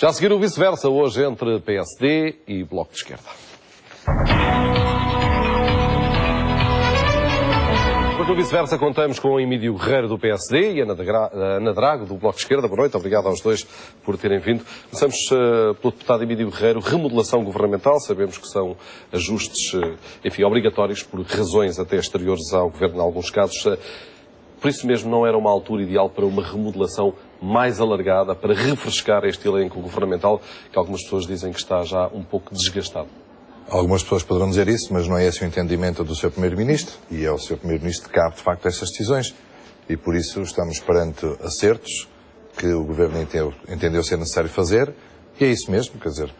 Já a seguir o vice-versa, hoje entre PSD e Bloco de Esquerda. Hoje no vice-versa contamos com o Emílio Guerreiro do PSD e a Ana Drago do Bloco de Esquerda. Boa noite, obrigado aos dois por terem vindo. Começamos pelo deputado Emílio Guerreiro. Remodelação governamental, sabemos que são ajustes, enfim, obrigatórios por razões até exteriores ao governo em alguns casos. Por isso mesmo não era uma altura ideal para uma remodelação mais alargada, para refrescar este elenco governamental, que algumas pessoas dizem que está já um pouco desgastado. Algumas pessoas poderão dizer isso, mas não é esse o entendimento do Sr. Primeiro-Ministro, e é o Sr. Primeiro-Ministro que cabe, de facto, essas decisões. E por isso estamos perante acertos que o Governo entendeu ser necessário fazer, e é isso mesmo, quer dizer,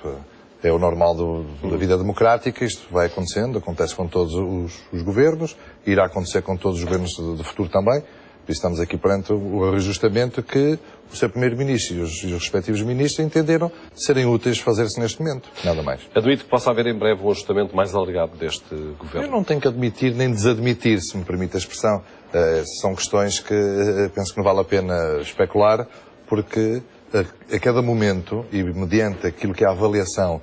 é o normal da vida democrática, isto vai acontecendo, acontece com todos os governos, irá acontecer com todos os governos de futuro também. Por isso estamos aqui perante o reajustamento que o Sr. Primeiro-Ministro e os respectivos ministros entenderam serem úteis fazer-se neste momento, nada mais. Admito que possa haver em breve um ajustamento mais alargado deste governo. Eu não tenho que admitir nem desadmitir, se me permite a expressão. São questões que penso que não vale a pena especular, porque a cada momento, e mediante aquilo que é a avaliação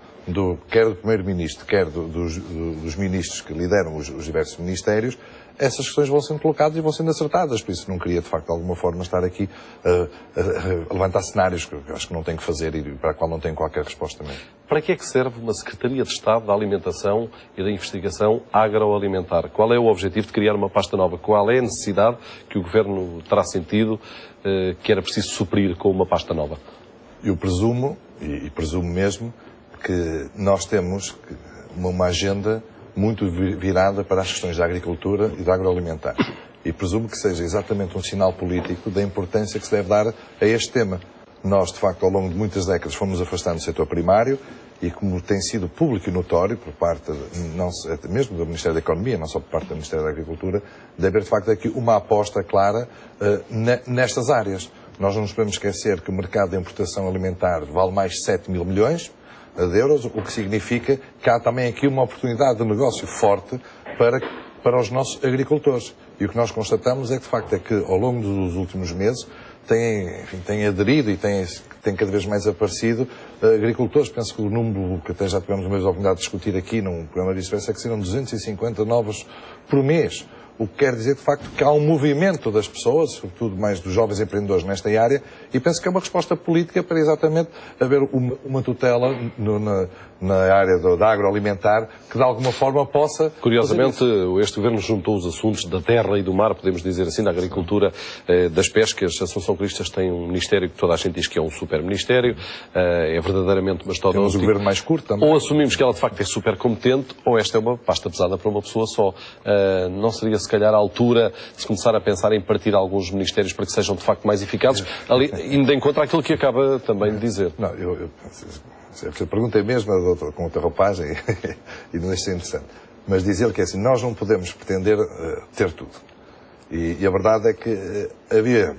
quer do Primeiro-Ministro, quer dos ministros que lideram os diversos ministérios, essas questões vão sendo colocadas e vão sendo acertadas. Por isso não queria, de facto, de alguma forma, estar aqui a levantar cenários que eu acho que não tenho que fazer e para a qual não tenho qualquer resposta mesmo. Para que é que serve uma Secretaria de Estado da Alimentação e da Investigação Agroalimentar? Qual é o objetivo de criar uma pasta nova? Qual é a necessidade que o Governo terá sentido que era preciso suprir com uma pasta nova? Eu presumo, e presumo mesmo, que nós temos uma agenda muito virada para as questões da agricultura e da agroalimentar. E presumo que seja exatamente um sinal político da importância que se deve dar a este tema. Nós, de facto, ao longo de muitas décadas fomos afastando do setor primário e, como tem sido público e notório por parte, mesmo do Ministério da Economia, não só por parte do Ministério da Agricultura, de haver, de facto, aqui uma aposta clara nestas áreas. Nós não nos podemos esquecer que o mercado de importação alimentar vale mais de 7 mil milhões de euros, o que significa que há também aqui uma oportunidade de negócio forte para os nossos agricultores. E o que nós constatamos é que, de facto, é que ao longo dos últimos meses têm aderido e têm cada vez mais aparecido agricultores. Penso que o número, que até já tivemos a oportunidade de discutir aqui num programa de diferença, é que serão 250 novos por mês. O que quer dizer, de facto, que há um movimento das pessoas, sobretudo mais dos jovens empreendedores nesta área, e penso que é uma resposta política para exatamente haver uma tutela na área da agroalimentar que de alguma forma possa... Curiosamente, este Governo juntou os assuntos da terra e do mar, podemos dizer assim, da agricultura, das pescas. A Assunção Cristas tem um ministério que toda a gente diz que é um super-ministério, é verdadeiramente mastodôntico. Temos o governo mais curto também. Ou assumimos que ela de facto é super competente, ou esta é uma pasta pesada para uma pessoa só. Não seria se calhar a altura de se começar a pensar em partir alguns ministérios para que sejam de facto mais eficazes, indo em contra aquilo que acaba também de dizer? Não, a pergunta é mesmo com outra roupagem e não deixa interessante. Mas dizer que é assim, nós não podemos pretender ter tudo. E a verdade é que havia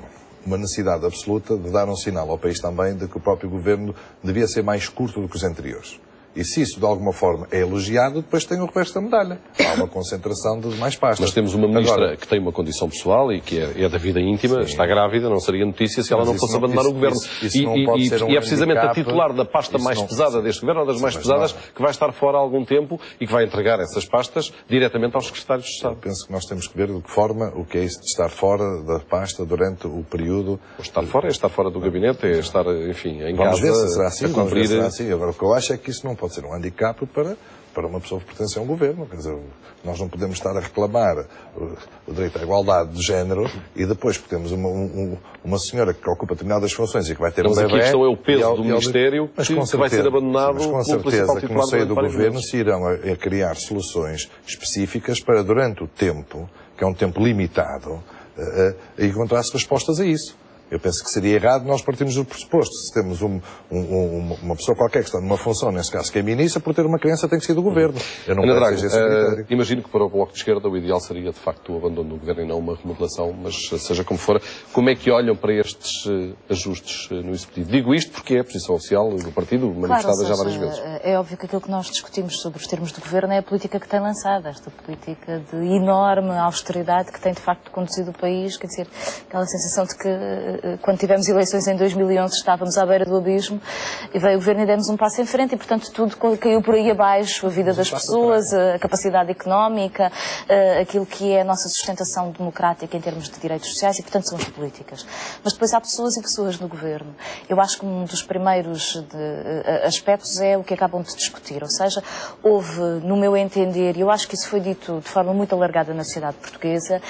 uma necessidade absoluta de dar um sinal ao país também de que o próprio governo devia ser mais curto do que os anteriores. E se isso de alguma forma é elogiado, depois tem o reverso da medalha. Há uma concentração de mais pastas. Mas temos uma ministra que tem uma condição pessoal e que é da vida íntima, está grávida, não seria notícia se ela não fosse abandonar o governo. E é precisamente a titular da pasta mais pesada deste governo, ou das mais pesadas, que vai estar fora há algum tempo e que vai entregar essas pastas diretamente aos secretários de Estado. Eu penso que nós temos que ver de que forma o que é isso de estar fora da pasta durante o período. Estar fora é estar fora do gabinete, é estar, enfim, em vamos casa. Ver se será assim, a cumprir... será assim. Agora, o que eu acho é que isso não pode ser um handicap para uma pessoa que pertence a um governo. Quer dizer, nós não podemos estar a reclamar o direito à igualdade de género e depois porque temos uma senhora que ocupa determinadas funções e que vai ter um bebé... Mas aqui a questão é o peso do Ministério que vai ser abandonado mas com certeza que no seio do governo se irão a criar soluções específicas para durante o tempo, que é um tempo limitado, encontrar-se respostas a isso. Eu penso que seria errado nós partirmos do pressuposto. Se temos uma pessoa qualquer que está numa função, nesse caso que é ministra, por ter uma criança tem que ser do governo. Eu não Ana Drago, esse critério. Imagino que para o Bloco de Esquerda o ideal seria de facto o abandono do governo e não uma remodelação, mas seja como for, como é que olham para estes ajustes no Executivo? Digo isto porque é a posição oficial do partido, manifestada já várias vezes. É óbvio que aquilo que nós discutimos sobre os termos de governo é a política que tem lançado, esta política de enorme austeridade que tem de facto conduzido o país, quer dizer, aquela sensação de que quando tivemos eleições em 2011 estávamos à beira do abismo e veio o governo e demos um passo em frente e, portanto, tudo caiu por aí abaixo, a vida das pessoas, a capacidade económica, aquilo que é a nossa sustentação democrática em termos de direitos sociais e, portanto, são as políticas. Mas depois há pessoas e pessoas no governo. Eu acho que um dos primeiros aspectos é o que acabam de discutir, ou seja, houve, no meu entender, e eu acho que isso foi dito de forma muito alargada na sociedade portuguesa,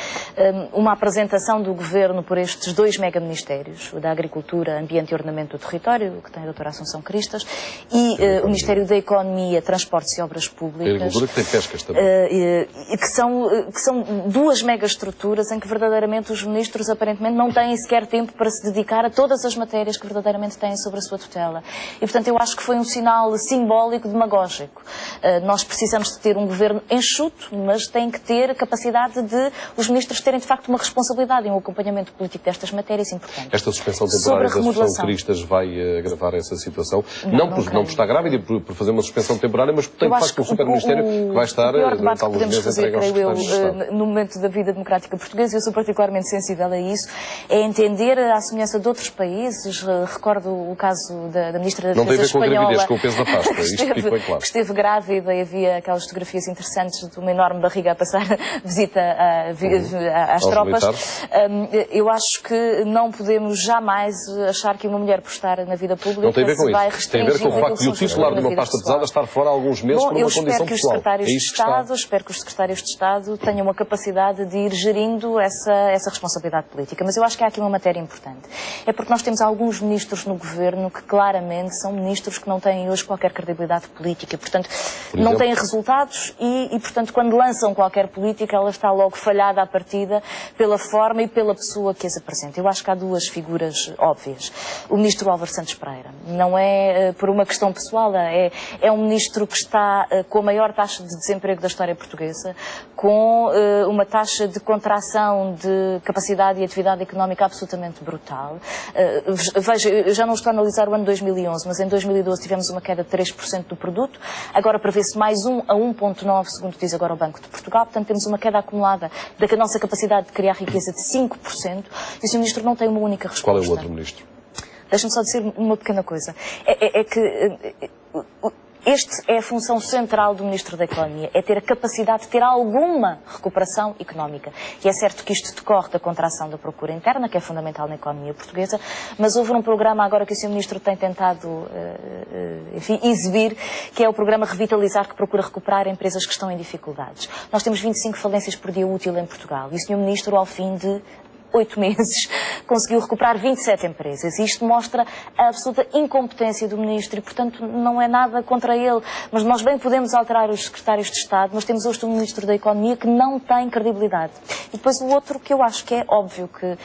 uma apresentação do governo por estes dois mega-ministérios, o da Agricultura, Ambiente e Ordenamento do Território, que tem a doutora Assunção Cristas, e o Ministério da Economia, Transportes e Obras Públicas. Agricultura que tem pescas também. Que são duas megaestruturas em que verdadeiramente os ministros aparentemente não têm sequer tempo para se dedicar a todas as matérias que verdadeiramente têm sobre a sua tutela. E, portanto, eu acho que foi um sinal simbólico, demagógico. Nós precisamos de ter um governo enxuto, mas tem que ter a capacidade de os ministros terem, de facto, uma responsabilidade e um acompanhamento político destas matérias importantes. Esta suspensão temporária da Assunção Cristas vai agravar essa situação? Não por estar grávida e por fazer uma suspensão temporária, mas porque tem, de facto, um super-ministério que vai estar durante alguns meses entregue aos secretários de Estado. No momento da vida democrática portuguesa, eu sou particularmente sensível a isso, é entender a semelhança de outros países. Recordo o caso da Ministra da Defesa espanhola. Não tem a ver com gravidez, com o peso da Páscoa, isto fica bem claro. Que esteve grávida e havia aquelas fotografias interessantes de uma enorme barriga a passar visita às tropas. Eu acho que não podemos jamais achar que uma mulher por estar na vida pública não tem a ver com se vai isso. restringir. Tem a ver com o facto de o titular de uma pasta pesada estar fora há alguns meses por uma condição pessoal. Espero que os secretários de Estado tenham a capacidade de ir gerindo essa responsabilidade política. Mas eu acho que há aqui uma matéria importante. É porque nós temos alguns ministros no governo que claramente são ministros que não têm hoje qualquer credibilidade política. Portanto, não têm resultados e, portanto, quando lançam qualquer política, ela está logo falhada à partida pela forma e pela pessoa que as apresenta. Eu acho que há duas figuras óbvias. O ministro Álvaro Santos Pereira. Não é por uma questão pessoal, é um ministro que está com a maior taxa de desemprego da história portuguesa, com uma taxa de contração de capacidade e atividade económica absolutamente brutal. Veja, eu já não estou a analisar o ano 2011, mas em 2012 tivemos uma queda de 3% do produto, agora prevê-se mais 1 a 1,9, segundo diz agora o Banco de Portugal, portanto temos uma queda acumulada da nossa capacidade de criar riqueza de 5%, e o Sr. Ministro não tem uma única resposta. Qual é o outro Ministro? Deixa-me só dizer uma pequena coisa. É que este é a função central do Ministro da Economia, é ter a capacidade de ter alguma recuperação económica. E é certo que isto decorre da contração da procura interna, que é fundamental na economia portuguesa, mas houve um programa agora que o Sr. Ministro tem tentado exibir, que é o programa Revitalizar, que procura recuperar empresas que estão em dificuldades. Nós temos 25 falências por dia útil em Portugal e o Sr. Ministro, ao fim de 8 meses, conseguiu recuperar 27 empresas. Isto mostra a absoluta incompetência do Ministro e, portanto, não é nada contra ele. Mas nós bem podemos alterar os secretários de Estado. Nós temos hoje um Ministro da Economia que não tem credibilidade. E depois o outro que eu acho que é óbvio que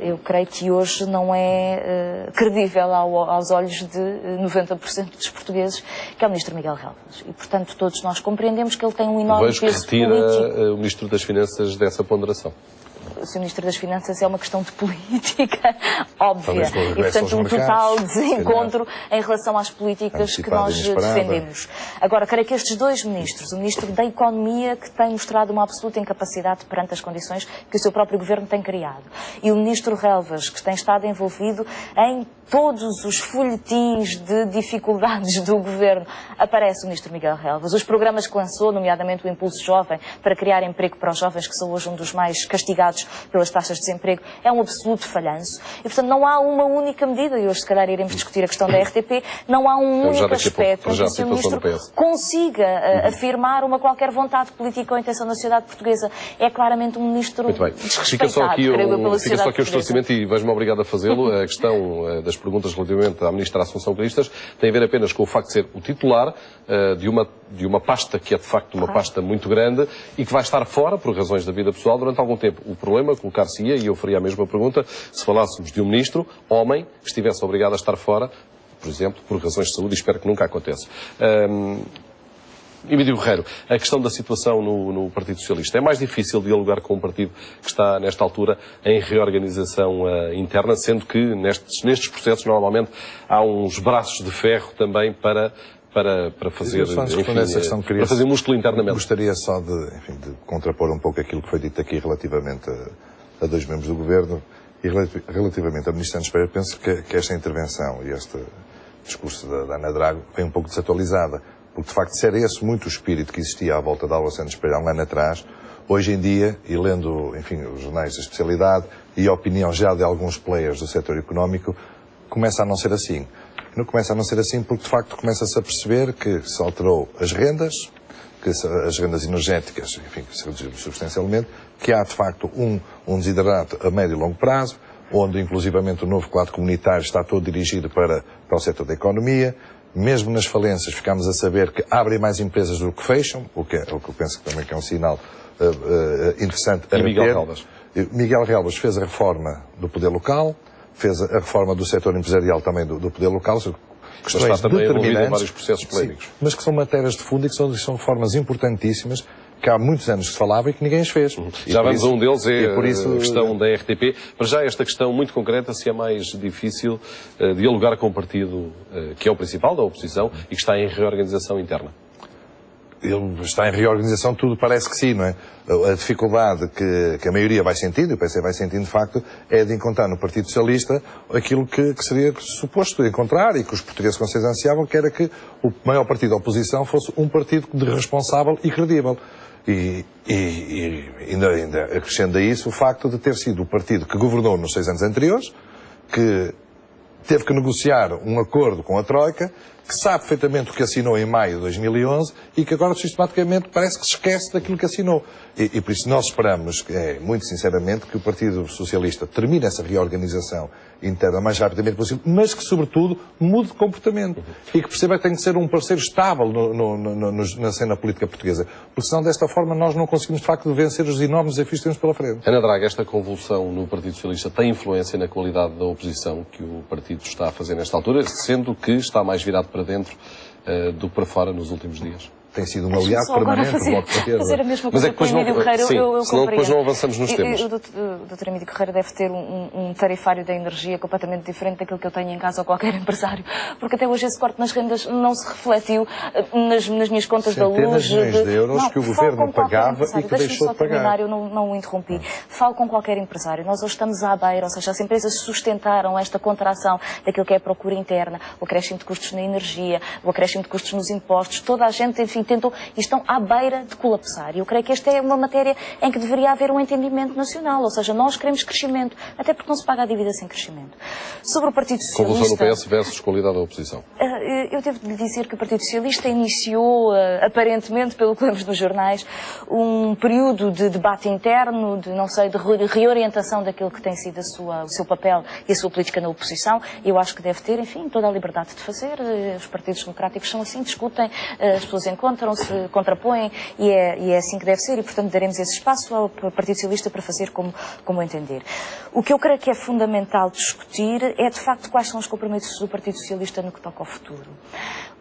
eu creio que hoje não é credível aos olhos de 90% dos portugueses, que é o Ministro Miguel Relvas. E, portanto, todos nós compreendemos que ele tem um enorme peso político. Vejo que retira o Ministro das Finanças dessa ponderação. O Sr. Ministro das Finanças é uma questão de política óbvia e, portanto, um total desencontro em relação às políticas que nós defendemos. Agora, creio que estes dois ministros, o Ministro da Economia, que tem mostrado uma absoluta incapacidade perante as condições que o seu próprio governo tem criado, e o Ministro Relvas, que tem estado envolvido em todos os folhetins de dificuldades do governo, aparece o Ministro Miguel Relvas. Os programas que lançou, nomeadamente o Impulso Jovem, para criar emprego para os jovens, que são hoje um dos mais castigados pelas taxas de desemprego, é um absoluto falhanço. E, portanto, não há uma única medida, e hoje, se calhar, iremos discutir a questão da RTP, não há um único aspecto em que o Sr. Ministro consiga afirmar uma qualquer vontade política ou intenção da sociedade portuguesa. É claramente um Ministro desrespeitado, Fica só aqui o esclarecimento, e vejo-me obrigado a fazê-lo. A questão das perguntas relativamente à Ministra Assunção Cristas tem a ver apenas com o facto de ser o titular de uma pasta que é, de facto, uma pasta muito grande e que vai estar fora, por razões da vida pessoal, durante algum tempo. O problema colocar-se-ia, e eu faria a mesma pergunta, se falássemos de um ministro, homem, que estivesse obrigado a estar fora, por exemplo, por razões de saúde, e espero que nunca aconteça. Emílio Guerreiro, a questão da situação no Partido Socialista. É mais difícil dialogar com um partido que está, nesta altura, em reorganização interna, sendo que nestes processos, normalmente, há uns braços de ferro também para fazer, para fazer músculo internamente. Gostaria só de contrapor um pouco aquilo que foi dito aqui relativamente a dois membros do Governo, E relativamente a Ministra Ana Pereira, penso que esta intervenção e este discurso da Ana Drago vem um pouco desatualizada, porque de facto se era esse muito o espírito que existia à volta da Álvaro Santos Pereira há um ano atrás, hoje em dia, e lendo, enfim, os jornais da especialidade e a opinião já de alguns players do setor económico, começa a não ser assim. Não começa a não ser assim porque de facto começa-se a perceber que se alterou as rendas, que as rendas energéticas, enfim, que se reduziram substancialmente, que há de facto um desidrato a médio e longo prazo, onde inclusivamente o novo quadro comunitário está todo dirigido para o setor da economia. Mesmo nas falências ficamos a saber que abrem mais empresas do que fecham, o que eu penso que também é um sinal interessante a reter. Miguel Relvas fez a reforma do poder local, fez a reforma do setor empresarial também do poder local, questões está também envolvido em vários determinantes, processos polémicos. sim, mas que são matérias de fundo e que são reformas importantíssimas que há muitos anos que se falava e que ninguém as fez. Já vamos a um deles, é por isso, a questão da RTP. Para já esta questão muito concreta, se é mais difícil dialogar com o partido que é o principal da oposição e que está em reorganização interna. Ele está em reorganização, tudo parece que sim, não é? A dificuldade que a maioria vai sentindo, e o PC vai sentindo de facto, é de encontrar no Partido Socialista aquilo que seria suposto encontrar e que os portugueses com certeza ansiavam, que era que o maior partido da oposição fosse um partido de responsável e credível. E ainda acrescendo a isso o facto de ter sido o partido que governou nos 6 anos anteriores, que teve que negociar um acordo com a Troika, que sabe perfeitamente o que assinou em maio de 2011 e que agora sistematicamente parece que se esquece daquilo que assinou. E por isso nós esperamos, muito sinceramente, que o Partido Socialista termine essa reorganização interna o mais rapidamente possível, mas que, sobretudo, mude de comportamento e que perceba que tem que ser um parceiro estável na cena política portuguesa. Porque senão, desta forma, nós não conseguimos, de facto, vencer os enormes desafios que temos pela frente. Ana Drago, esta convulsão no Partido Socialista tem influência na qualidade da oposição que o partido está a fazer nesta altura, sendo que está mais virado para dentro do que para fora nos últimos dias? Tem sido um aliado permanente do Bloco de Esquerda. Fazer a mesma coisa com o Emílio Guerreiro, eu senão depois não avançamos nos temas. O Dr. Emílio Guerreiro deve ter um tarifário da energia completamente diferente daquilo que eu tenho em casa ou qualquer empresário, porque até hoje esse corte nas rendas não se refletiu nas minhas contas da luz. Centenas de milhões de euros que o Governo pagava e que deixou de pagar. Eu não o interrompi. Falo com qualquer empresário. Nós hoje estamos à beira, ou seja, as empresas sustentaram esta contração daquilo que é a procura interna, o acréscimo de custos na energia, o acréscimo de custos nos impostos. Toda a gente, enfim, tentou e estão à beira de colapsar. E eu creio que esta é uma matéria em que deveria haver um entendimento nacional, ou seja, nós queremos crescimento, até porque não se paga a dívida sem crescimento. Sobre o Partido Socialista... Convulsão no PS versus qualidade da oposição. Eu devo lhe dizer que o Partido Socialista iniciou, aparentemente, pelo que lemos nos jornais, um período de debate interno, de reorientação daquilo que tem sido o seu papel e a sua política na oposição. Eu acho que deve ter, enfim, toda a liberdade de fazer. Os partidos democráticos são assim, discutem, as pessoas encontram-se, contrapõem e é assim que deve ser e, portanto, daremos esse espaço ao Partido Socialista para fazer como entender. O que eu creio que é fundamental discutir é, de facto, quais são os compromissos do Partido Socialista no que toca ao futuro.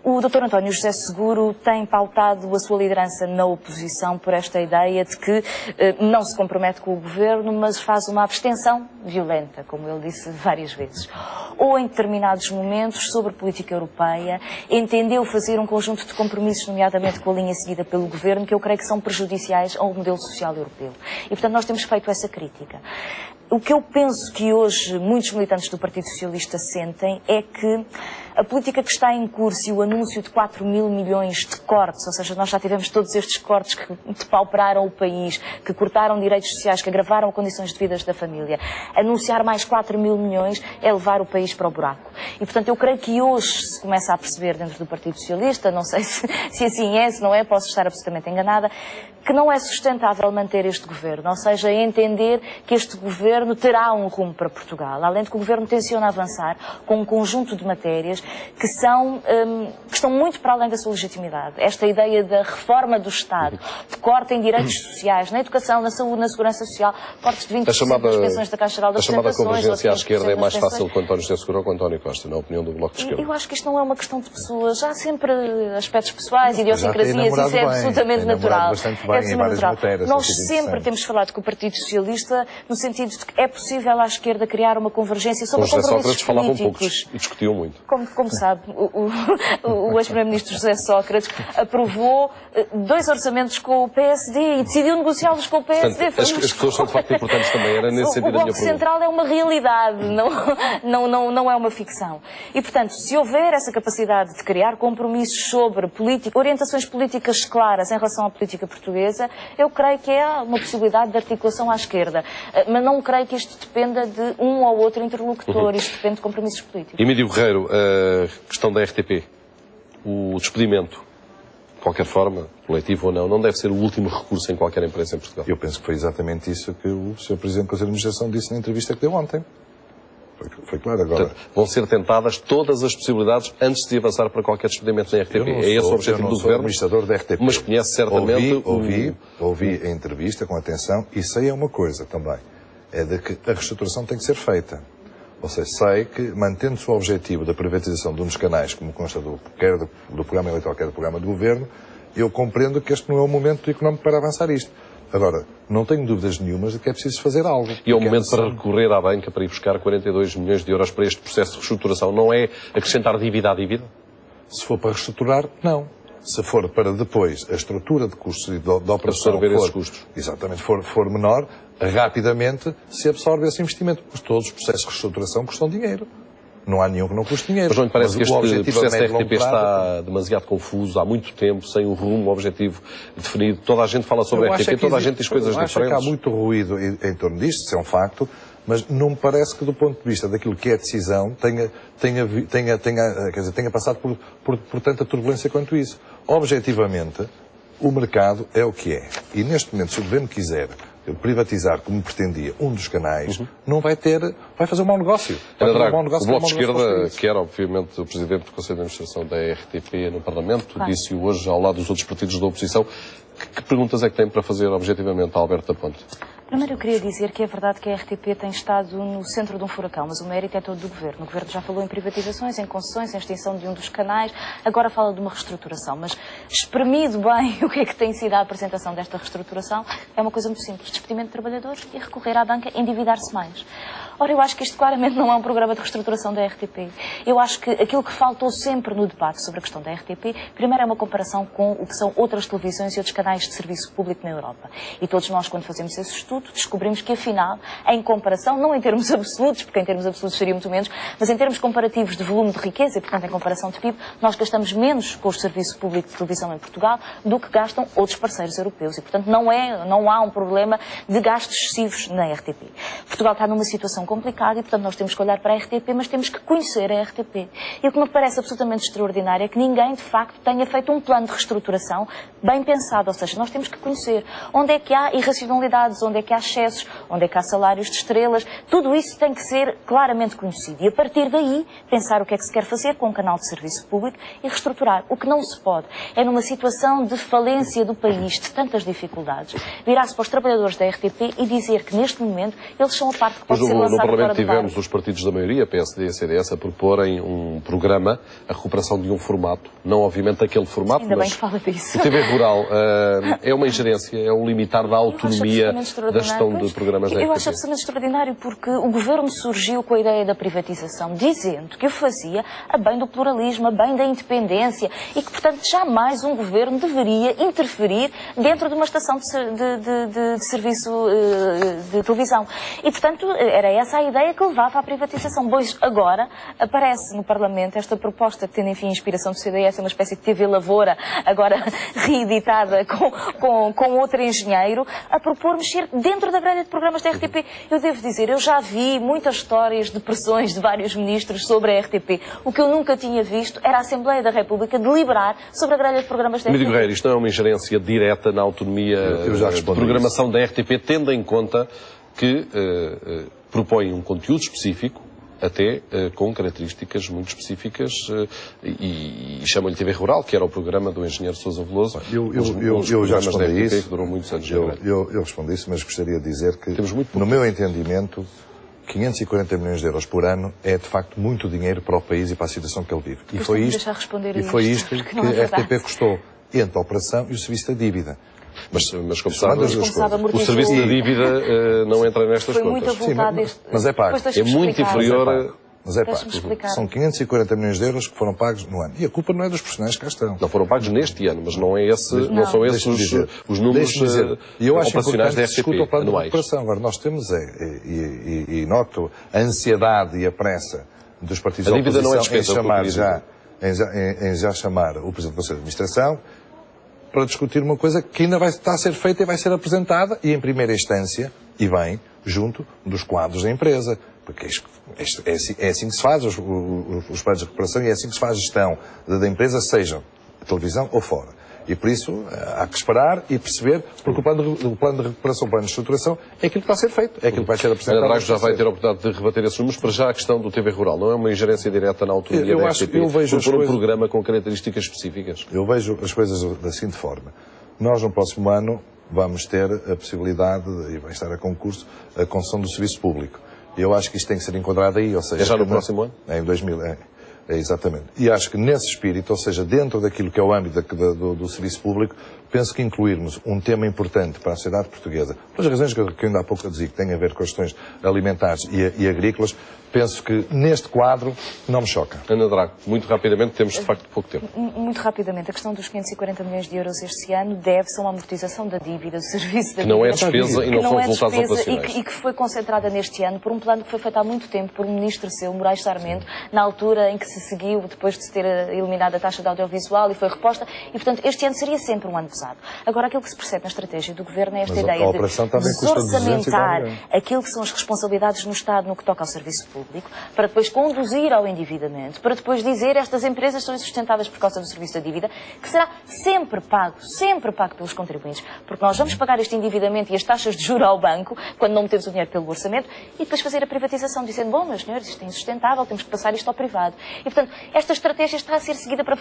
O Dr. António José Seguro tem pautado a sua liderança na oposição por esta ideia de que não se compromete com o governo, mas faz uma abstenção violenta, como ele disse várias vezes. Ou em determinados momentos, sobre política europeia, entendeu fazer um conjunto de compromissos, nomeadamente com a linha seguida pelo governo, que eu creio que são prejudiciais ao modelo social europeu. E, portanto, nós temos feito essa crítica. O que eu penso que hoje muitos militantes do Partido Socialista sentem é que a política que está em curso e o anúncio de 4 mil milhões de cortes, ou seja, nós já tivemos todos estes cortes que depauperaram o país, que cortaram direitos sociais, que agravaram condições de vida da família. Anunciar mais 4 mil milhões é levar o país para o buraco. E, portanto, eu creio que hoje se começa a perceber dentro do Partido Socialista, não sei se assim é, se não é, posso estar absolutamente enganada, que não é sustentável manter este governo, ou seja, entender que este governo terá um rumo para Portugal, além de que o governo tenciona avançar com um conjunto de matérias que estão muito para além da sua legitimidade. Esta ideia da reforma do Estado, de corte em direitos sociais, na educação, na saúde, na segurança social, cortes de 20% das pensões da Caixa Geral das Prestações... A chamada convergência à esquerda é mais fácil com António José Seguro ou com António Costa, na opinião do Bloco de Esquerda? Eu acho que isto não é uma questão de pessoas. Há sempre aspectos pessoais, idiosincrasias, isso é absolutamente natural. em várias natural. matérias. Nós tem sido sempre interessante. temos falado com o Partido Socialista no sentido de que é possível à esquerda criar uma convergência Com sobre José compromissos Sócrates falavam políticos. poucos e discutiam muito. Como sabe, o ex-primeiro-ministro José Sócrates aprovou 2 orçamentos com o PSD e decidiu negociá-los com o PSD. Portanto, as pessoas são de facto importantes também. Era nesse sentido a O minha Bloco pergunta. Central é uma realidade, não é uma ficção. E, portanto, se houver essa capacidade de criar compromissos sobre política, orientações políticas claras em relação à política portuguesa, eu creio que é uma possibilidade de articulação à esquerda. Mas não creio que isto dependa de um ou outro interlocutor. Isto depende de compromissos políticos. Emílio Guerreiro, a questão da RTP, o despedimento, de qualquer forma, coletivo ou não deve ser o último recurso em qualquer empresa em Portugal. Eu penso que foi exatamente isso que o Sr. Presidente do Conselho de Administração disse na entrevista que deu ontem. Foi claro agora. Portanto, vão ser tentadas todas as possibilidades antes de avançar para qualquer despedimento da RTP. É esse o objetivo do sou governo. administrador da RTP. Mas conhece certamente Ouvi a entrevista com atenção e sei uma coisa também. É de que a reestruturação tem que ser feita. Ou seja, sei que, mantendo-se o objetivo da privatização de um dos canais, como consta quer do programa eleitoral, quer do programa de governo, eu compreendo que este não é o momento económico para avançar isto. Agora, não tenho dúvidas nenhumas de que é preciso fazer algo. E é o momento para recorrer à banca para ir buscar 42 milhões de euros para este processo de reestruturação. Não é acrescentar dívida à dívida? Se for para reestruturar, não. Se for para depois a estrutura de custos e de operação Absorver esses custos. Exatamente, for menor, rapidamente se absorve esse investimento. Porque todos os processos de reestruturação custam dinheiro. Não há nenhum que não custe dinheiro. Mas não lhe parece que o este objetivo a processo da médio e longo RTP prazo- está demasiado confuso há muito tempo, sem um rumo, um objetivo definido? Toda a gente fala sobre a RTP, toda a gente diz coisas eu acho que há diferentes. muito ruído em torno disto, isso é um facto, mas não me parece que do ponto de vista daquilo que é a decisão tenha passado por tanta turbulência quanto isso. Objetivamente, o mercado é o que é. E neste momento, se o Governo quiser privatizar, como pretendia, um dos canais, não vai fazer um mau negócio. Vai fazer um mau negócio O Bloco com de um mau negócio Esquerda, com que era obviamente o Presidente do Conselho de Administração da RTP no Parlamento, disse-o hoje ao lado dos outros partidos da oposição. Que perguntas é que tem para fazer objetivamente a Alberto da Ponte? Primeiro eu queria dizer que é verdade que a RTP tem estado no centro de um furacão, mas o mérito é todo do Governo. O Governo já falou em privatizações, em concessões, em extinção de um dos canais, agora fala de uma reestruturação. Mas, espremido bem o que é que tem sido a apresentação desta reestruturação, é uma coisa muito simples. Despedimento de trabalhadores e recorrer à banca, endividar-se mais. Ora, eu acho que isto claramente não é um programa de reestruturação da RTP. Eu acho que aquilo que faltou sempre no debate sobre a questão da RTP, primeiro é uma comparação com o que são outras televisões e outros canais de serviço público na Europa. E todos nós, quando fazemos esse estudo, descobrimos que, afinal, em comparação, não em termos absolutos, porque em termos absolutos seria muito menos, mas em termos comparativos de volume de riqueza, e, portanto, em comparação de PIB, nós gastamos menos com o serviço público de televisão em Portugal do que gastam outros parceiros europeus. E, portanto, não há um problema de gastos excessivos na RTP. Portugal está numa situação complicada e, portanto, nós temos que olhar para a RTP, mas temos que conhecer a RTP. E o que me parece absolutamente extraordinário é que ninguém, de facto, tenha feito um plano de reestruturação bem pensado. Ou seja, nós temos que conhecer onde é que há irracionalidades, onde é que há excessos, onde é que há salários de estrelas. Tudo isso tem que ser claramente conhecido. E, a partir daí, pensar o que é que se quer fazer com um canal de serviço público e reestruturar. O que não se pode é, numa situação de falência do país, de tantas dificuldades, virar-se para os trabalhadores da RTP e dizer que, neste momento, eles são a parte que pode ser No lançada fora Parlamento do tivemos barco. os partidos da maioria, PSD e CDS, a proporem um programa, a recuperação de um formato, não obviamente aquele formato, Ainda bem mas que fala disso. o TV Rural é uma ingerência, é um limitar da autonomia da gestão de programas da Eu acho RTP. absolutamente extraordinário porque o Governo surgiu com a ideia da privatização, dizendo que o fazia a bem do pluralismo, a bem da independência e que, portanto, jamais um Governo deveria interferir dentro de uma estação de serviço de televisão. E, portanto, era essa a ideia que levava à privatização. Pois agora aparece no Parlamento esta proposta que tem, enfim, inspiração do CDS, é uma espécie de TV Lavoura, agora reeditada com outro engenheiro, a propor mexer dentro da grelha de programas da RTP. Eu devo dizer, eu já vi muitas histórias de pressões de vários ministros sobre a RTP. O que eu nunca tinha visto era a Assembleia da República deliberar sobre a grelha de programas da RTP. Emílio Guerreiro, isto não é uma ingerência direta na autonomia Eu já de respondi programação da RTP, tendo em conta que propõe um conteúdo específico, até com características muito específicas, e chama-lhe TV Rural, que era o programa do engenheiro Sousa Veloso. Eu já respondi da RTP, isso. que durou muitos anos. Eu respondi isso, mas gostaria de dizer que, Temos muito pouco. no meu entendimento, 540 milhões de euros por ano é, de facto, muito dinheiro para o país e para a situação que ele vive. E Pois foi tem que isto, deixar responder a e foi isto, isto porque que não é a RTP verdade. custou. entre a operação e o serviço da dívida. Mas como Somando as sabe, duas sabe, coisas. o serviço da dívida não entra nestas Foi muito contas. avultado este... mas é pago. Depois É deixa-me muito explicar. inferior. Mas é Deixa-me pago. explicar. São 540 milhões de euros que foram pagos no ano. E a culpa não é dos profissionais que cá estão. Não foram pagos neste ano, mas não, não são esses Deixa-me dizer. os números Deixa-me dizer. E eu acho operacionais importante da que se discuta FTP o plano de anuais. recuperação. Agora, nós temos, e noto a ansiedade e a pressa dos partidos A da dívida não é oposição despesa, em já chamar o Presidente do Conselho de Administração para discutir uma coisa que ainda vai estar a ser feita e vai ser apresentada, e em primeira instância, e bem, junto dos quadros da empresa. Porque é assim que se faz os planos de recuperação e é assim que se faz a gestão da empresa, seja televisão ou fora. E por isso há que esperar e perceber, porque o plano de recuperação, o plano de estruturação, é aquilo que está a ser feito, é aquilo que vai ser apresentado. Ana Drago já vai ter a oportunidade de rebater esses números. Para já a questão do TV Rural não é uma ingerência direta na autonomia Eu da acho FTP, que eu vejo por um as coisas- programa com características específicas. Eu vejo as coisas da seguinte forma. Nós, no próximo ano, vamos ter a possibilidade, e vai estar a concurso, a concessão do serviço público. E eu acho que isto tem que ser enquadrado aí, ou seja... É já no próximo ano? É em 2000, exatamente. E acho que nesse espírito, ou seja, dentro daquilo que é o âmbito do serviço público, penso que incluirmos um tema importante para a sociedade portuguesa, pelas razões que eu ainda há pouco eu dizia, que têm a ver com as questões alimentares e agrícolas, penso que neste quadro não me choca. Ana Drago, muito rapidamente, temos de facto pouco tempo. Muito rapidamente, a questão dos 540 milhões de euros este ano deve-se a uma amortização da dívida, do serviço da Que não é dívida. despesa e não são resultados operacionais. E que foi concentrada neste ano por um plano que foi feito há muito tempo por um ministro seu, Moraes Sarmento, na altura em que se seguiu, depois de se ter eliminado a taxa de audiovisual e foi reposta, e portanto este ano seria sempre um ano pesado. Agora aquilo que se percebe na estratégia do Governo é esta Mas ideia a operação de também custa 240 desorçamentar milhões. aquilo que são as responsabilidades no Estado no que toca ao serviço público, para depois conduzir ao endividamento, para depois dizer estas empresas são insustentáveis por causa do serviço da dívida, que será sempre pago pelos contribuintes, porque nós vamos pagar este endividamento e as taxas de juros ao banco, quando não metemos o dinheiro pelo orçamento, e depois fazer a privatização, dizendo, bom, meus senhores, isto é insustentável, temos que passar isto ao privado. E, portanto, esta estratégia está a ser seguida para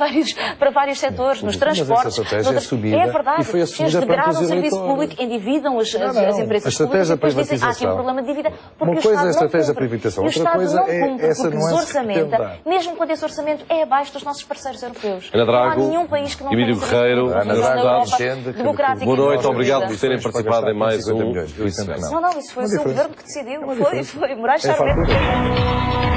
vários setores, nos transportes. Mas essa estratégia é assumida, é verdade, e foi assumida eles degradam perante o os serviço eleitores. público, endividam as Não. empresas A estratégia públicas e depois dizem, há aqui um privatização. problema de dívida, porque Uma o coisa é a Estado não estratégia cumpre. privatização, E o outra Estado coisa não é cumpre, essa porque nuance que desorçamenta, pretende dar. mesmo quando esse orçamento é abaixo dos nossos parceiros europeus. Ana Drago, não há nenhum país que não Emílio tenha Guerreiro, uma Ana visão da Drago, Europa entende que- democrática Boa e noite, desenvolvida. obrigado por terem participado em mais um. Milhões, Não, isso foi o seu diferença. governo que decidiu. Uma Foi diferença. Moraes É Sarmento. fatura.